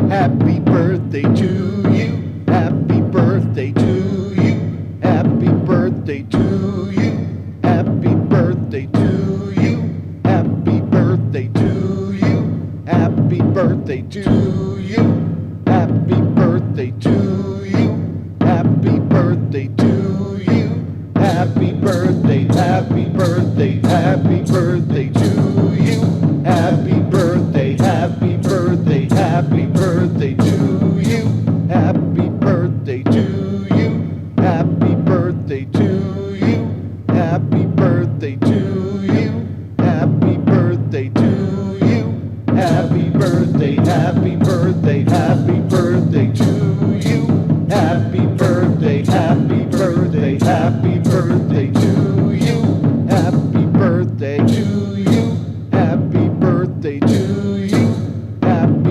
Happy birthday to you. Happy birthday to you. Happy birthday to you. Happy birthday to you. Happy birthday to you. Happy birthday to you. Happy birthday to you. Happy birthday to you. Happy birthday, happy birthday, happy birthday to you. Happy birthday, happy birthday, happy birthday to you. Happy birthday to you. Happy birthday to you. Happy birthday to you. Happy birthday to you. Happy birthday, happy birthday,